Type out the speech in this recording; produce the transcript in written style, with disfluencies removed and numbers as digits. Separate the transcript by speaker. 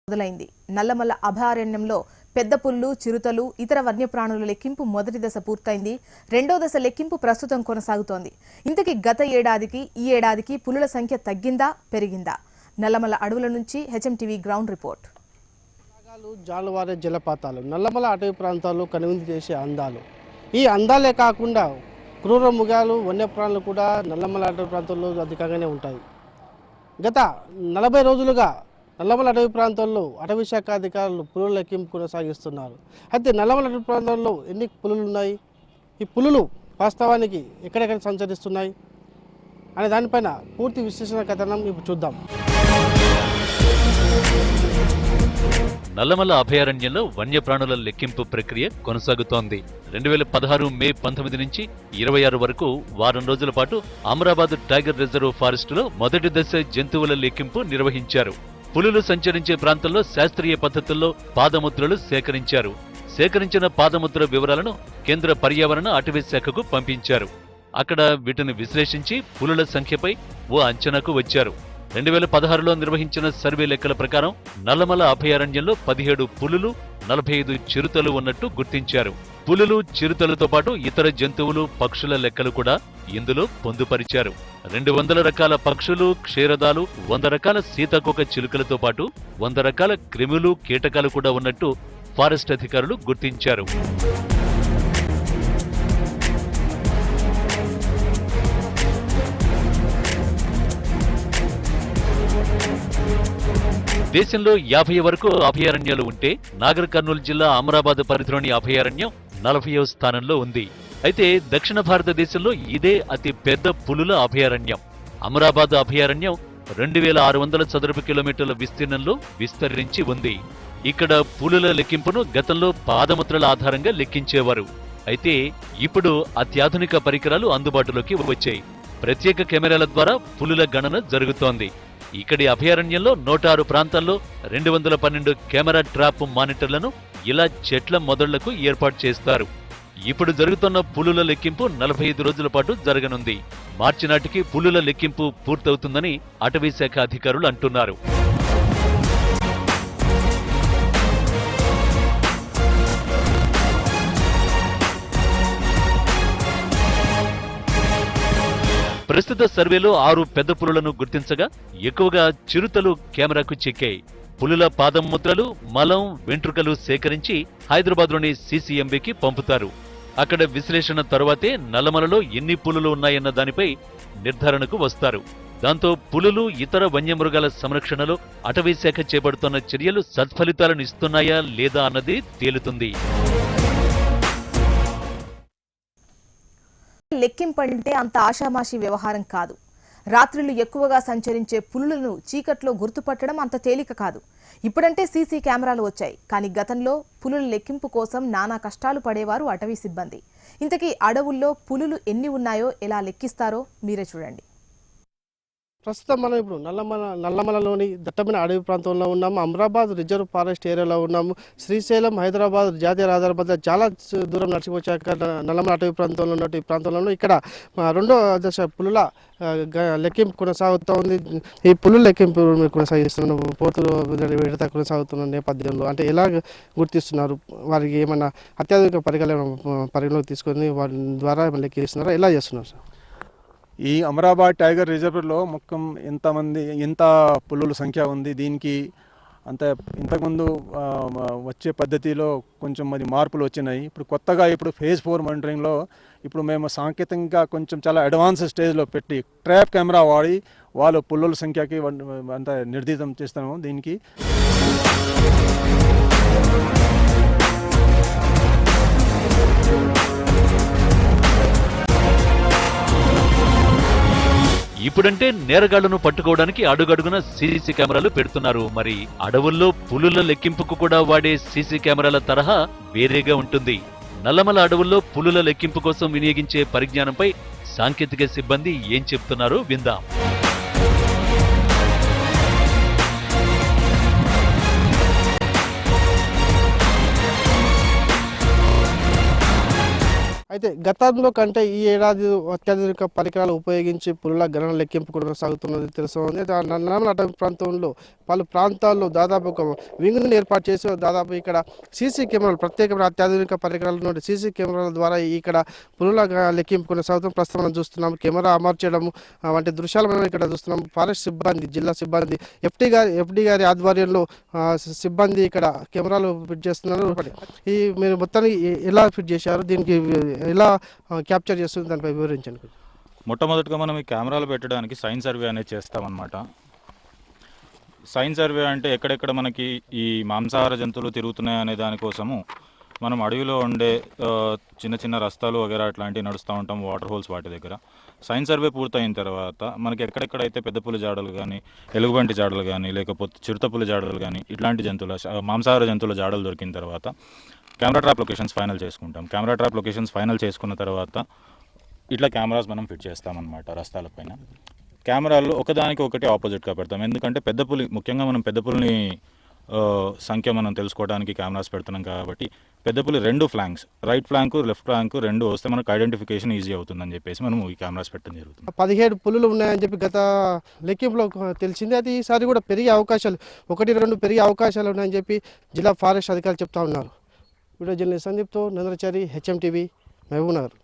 Speaker 1: మొదలైంది. నల్లమల్ల అభయారణ్యంలో పెద్ద పులులు, చిరుతలు, ఇతర వన్యప్రాణుల లెక్కింపు మొదటి దశ పూర్తయింది. రెండో దశ లెక్కింపు ప్రస్తుతం కొనసాగుతోంది. ఇంతకీ గత ఏడాదికి ఈ ఏడాదికి పులుల సంఖ్య తగ్గిందా, పెరిగిందా? నల్లమల్ల అడవుల నుంచి హెచ్ఎంటీవీ గ్రౌండ్ రిపోర్ట్.
Speaker 2: జాలువారే జలపాతాలు, నల్లమల అటవీ ప్రాంతాల్లో కనువిందు చేసే అందాలు. ఈ అందాలే కాకుండా క్రూర మృగాలు, వన్యప్రాణులు కూడా నల్లమల అటవీ ప్రాంతాల్లో అధికంగానే ఉంటాయి. గత 40 రోజులుగా నల్లమల అటవీ ప్రాంతాల్లో అటవీ శాఖ అధికారులు పులుల లెక్కింపు కొనసాగిస్తున్నారు. అయితే నల్లమల అటవీ ప్రాంతాల్లో ఎన్ని పులులు ఉన్నాయి, ఈ పులులు వాస్తవానికి ఎక్కడెక్కడ సంచరిస్తున్నాయి అనే దానిపైన పూర్తి విశ్లేషణ కథనం ఇప్పుడు చూద్దాం.
Speaker 3: నల్లమల్ల అభయారణ్యంలో వన్యప్రాణుల లెక్కింపు ప్రక్రియ కొనసాగుతోంది. 2016 మే 19 నుంచి 26 వరకు వారం రోజుల పాటు అమరాబాద్ టైగర్ రిజర్వ్ ఫారెస్టులో మొదటి దశ జంతువుల లెక్కింపు నిర్వహించారు. పులులు సంచరించే ప్రాంతంలో శాస్త్రీయ పద్ధతుల్లో పాదముద్రలు సేకరించారు. సేకరించిన పాదముద్ర వివరాలను కేంద్ర పర్యావరణ అటవీ శాఖకు పంపించారు. అక్కడ వీటిని విశ్లేషించి పులుల సంఖ్యపై ఓ అంచనాకు వచ్చారు. 2016లో నిర్వహించిన సర్వే లెక్కల ప్రకారం నల్లమల అభయారణ్యంలో 17 పులులు, 45 చిరుతలు ఉన్నట్టు గుర్తించారు. పులులు, చిరుతలతో పాటు ఇతర జంతువులు, పక్షుల లెక్కలు కూడా ఇందులో పొందుపరిచారు. 200 రకాల పక్షులు, క్షీరదాలు, 100 రకాల సీతాకోక చిలుకలతో పాటు 100 రకాల క్రిములు, కీటకాలు కూడా ఉన్నట్టు ఫారెస్ట్ అధికారులు గుర్తించారు. దేశంలో 50 వరకు అభయారణ్యాలు ఉంటే నాగర్ కర్నూలు జిల్లా అమరాబాద్ పరిధిలోని అభయారణ్యం 40వ స్థానంలో ఉంది. అయితే దక్షిణ భారతదేశంలో ఇదే అతి పెద్ద పులుల అభయారణ్యం. అమరాబాద్ అభయారణ్యం 2600 చదరపు కిలోమీటర్ల విస్తీర్ణంలో విస్తరించి ఉంది. ఇక్కడ పులుల లెక్కింపును గతంలో పాదముద్రల ఆధారంగా లెక్కించేవారు. అయితే ఇప్పుడు అత్యాధునిక పరికరాలు అందుబాటులోకి వచ్చాయి. ప్రత్యేక కెమెరాల ద్వారా పులుల గణన జరుగుతోంది. ఇక్కడి అభయారణ్యంలో 106 ప్రాంతాల్లో 212 కెమెరా ట్రాప్ మానిటర్లను ఇలా చెట్ల మొదళ్లకు ఏర్పాటు చేస్తారు. ఇప్పుడు జరుగుతున్న పులుల లెక్కింపు 45 రోజుల పాటు జరగనుంది. మార్చి నాటికి పులుల లెక్కింపు పూర్తవుతుందని అటవీ శాఖ అధికారులు అంటున్నారు. ప్రస్తుత సర్వేలో 6 పెద్ద పులులను గుర్తించగా ఎక్కువగా చిరుతలు కెమెరాకు చిక్కాయి. పులుల పాదం ముద్రలు, మలం, వెంట్రుకలు సేకరించి హైదరాబాద్లోని సీసీఎంబీకి పంపుతారు. అక్కడ విశ్లేషణ తరువాతే నల్లమలలో ఎన్ని పులులు ఉన్నాయన్న దానిపై నిర్ధారణకు వస్తారు. దాంతో పులులు, ఇతర వన్యమృగాల సంరక్షణలో అటవీ శాఖ చేపడుతున్న చర్యలు సత్ఫలితాలను ఇస్తున్నాయా లేదా అన్నది తేలుతుంది.
Speaker 1: లెక్కింపంటే అంత ఆషామాషి వ్యవహారం కాదు. రాత్రులు ఎక్కువగా సంచరించే పులులను చీకట్లో గుర్తుపట్టడం అంత తేలిక కాదు. ఇప్పుడంటే సీసీ కెమెరాలు వచ్చాయి. కానీ గతంలో పులుల లెక్కింపు కోసం నానా కష్టాలు పడేవారు అటవీ సిబ్బంది. ఇంతకీ అడవుల్లో పులులు ఎన్ని ఉన్నాయో ఎలా లెక్కిస్తారో మీరే చూడండి.
Speaker 2: ప్రస్తుతం మనం ఇప్పుడు నల్లమలలోని దట్టమైన అడవి ప్రాంతంలో ఉన్నాము. అమరాబాద్ రిజర్వ్ ఫారెస్ట్ ఏరియాలో ఉన్నాము. శ్రీశైలం, హైదరాబాద్ జాతీయ రహదారి మధ్య చాలా దూరం నడిచిపోయాక నల్లమల అటవీ ప్రాంతంలో ఉన్నట్టు ఈ ప్రాంతంలో ఇక్కడ రెండో దశ పులుల లెక్కింపు కొనసాగుతూ ఉంది. ఈ పులుల లెక్కింపు కొనసాగిస్తున్న పోతులు విడత కొనసాగుతున్న నేపథ్యంలో అంటే ఎలా గుర్తిస్తున్నారు, వారికి ఏమైనా అత్యాధునిక పరిగణలోకి తీసుకొని వారి ద్వారా లెక్కిస్తున్నారా, ఎలా చేస్తున్నారు సార్?
Speaker 4: ఈ అమరాబాద్ టైగర్ రిజర్వ్లో మొత్తం ఎంత పులుల సంఖ్య ఉంది, దీనికి ఇంతకుముందు వచ్చే పద్ధతిలో కొంచెం మరి మార్పులు వచ్చినాయి. ఇప్పుడు కొత్తగా ఫేజ్ 4 మానిటరింగ్లో ఇప్పుడు మేము సాంకేతికంగా కొంచెం చాలా అడ్వాన్స్ స్టేజ్లో పెట్టి ట్రాప్ కెమెరా వాడి వాళ్ళు పులుల సంఖ్యకి అంత నిర్ధారణ చేస్తాము. దీనికి
Speaker 3: ఇప్పుడంటే నేరగాళ్లను పట్టుకోవడానికి అడుగడుగున సీసీ కెమెరాలు పెడుతున్నారు. మరి అడవుల్లో పులుల లెక్కింపుకు కూడా వాడే సీసీ కెమెరాల తరహా వేరేగా ఉంటుంది. నల్లమల అడవుల్లో పులుల లెక్కింపు కోసం వినియోగించే పరిజ్ఞానంపై సాంకేతిక సిబ్బంది ఏం చెప్తున్నారో విందాం.
Speaker 2: అయితే గతంలో కంటే ఈ ఏడాది అత్యాధునిక పరికరాలు ఉపయోగించి పులుల గణన లెక్కింపు కొనసాగుతున్నది తెలుస్తుంది. నల్లమల అటవీ ప్రాంతంలో పలు ప్రాంతాల్లో దాదాపు ఒక వింగును ఏర్పాటు చేసి దాదాపు ఇక్కడ సీసీ కెమెరాలు ప్రత్యేకమైన అత్యాధునిక పరికరాల నుండి సీసీ కెమెరాల ద్వారా ఇక్కడ పులుల లెక్కింపు కొనసాగుతుంది. ప్రస్తుతం మనం చూస్తున్నాం కెమెరా అమర్చడం వంటి దృశ్యాలు మనం ఇక్కడ చూస్తున్నాం. ఫారెస్ట్ సిబ్బంది, జిల్లా సిబ్బంది, ఎఫ్డి గారి ఆధ్వర్యంలో సిబ్బంది ఇక్కడ కెమెరాలు ఫిట్ చేస్తున్నారు. ఈ మీరు మొత్తానికి ఎలా ఫిట్ చేశారు, దీనికి ఎలా క్యాప్చర్ చేస్తుంది, దానిపై వివరించండి.
Speaker 5: మొట్టమొదటిగా మనం ఈ కెమెరాలు పెట్టడానికి సైన్ సర్వే అనేది చేస్తామన్నమాట. సైన్ సర్వే అంటే ఎక్కడెక్కడ మనకి ఈ మాంసాహార జంతువులు తిరుగుతున్నాయి అనే దానికోసము మనం అడవిలో ఉండే చిన్న చిన్న రస్తాలు వగేరా అట్లాంటివి నడుస్తూ ఉంటాం, వాటర్ హోల్స్ వాటి దగ్గర. సైన్ సర్వే పూర్తయిన తర్వాత మనకి ఎక్కడెక్కడైతే పెద్ద పులి జాడలు కానీ, ఎలుగుబంటి జాడలు కానీ, లేకపోతే చిరుతపులి జాడలు కానీ ఇట్లాంటి జంతువుల మాంసాహార జంతువుల జాడలు దొరికిన తర్వాత కెమెరా ట్రాప్ లొకేషన్స్ ఫైనల్ చేసుకుంటాం. కెమెరా ట్రాప్ లొకేషన్స్ ఫైనల్ చేసుకున్న తర్వాత ఇట్లా కెమెరాస్ మనం ఫిట్ చేస్తామన్నమాట రస్తాలపైన. కెమెరాలు ఒకదానికి ఒకటి ఆపోజిట్గా పెడతాం, ఎందుకంటే పెద్ద పులి, ముఖ్యంగా మనం పెద్ద పులిని సంఖ్య మనం తెలుసుకోవడానికి కెమెరాస్ పెడుతున్నాం కాబట్టి పెద్ద పులి 2 flanks, right flank, left flank 2 వస్తే మనకు ఐడెంటిఫికేషన్ ఈజీ అవుతుందని చెప్పేసి మనం ఈ కెమెరాస్ పెట్టడం జరుగుతుంది. 17
Speaker 2: పులులు ఉన్నాయని చెప్పి గత లెక్కింపులో తెలిసింది. అది ఈసారి కూడా పెరిగే అవకాశాలు 1-2 పెరిగే అవకాశాలు ఉన్నాయని చెప్పి జిల్లా ఫారెస్ట్ అధికారులు చెప్తా ఉన్నారు. వీడియో జర్నలిస్ట్ సందీప్తో నందనచారి, హెచ్ఎం టీవీ, మహబూబ్నగర్.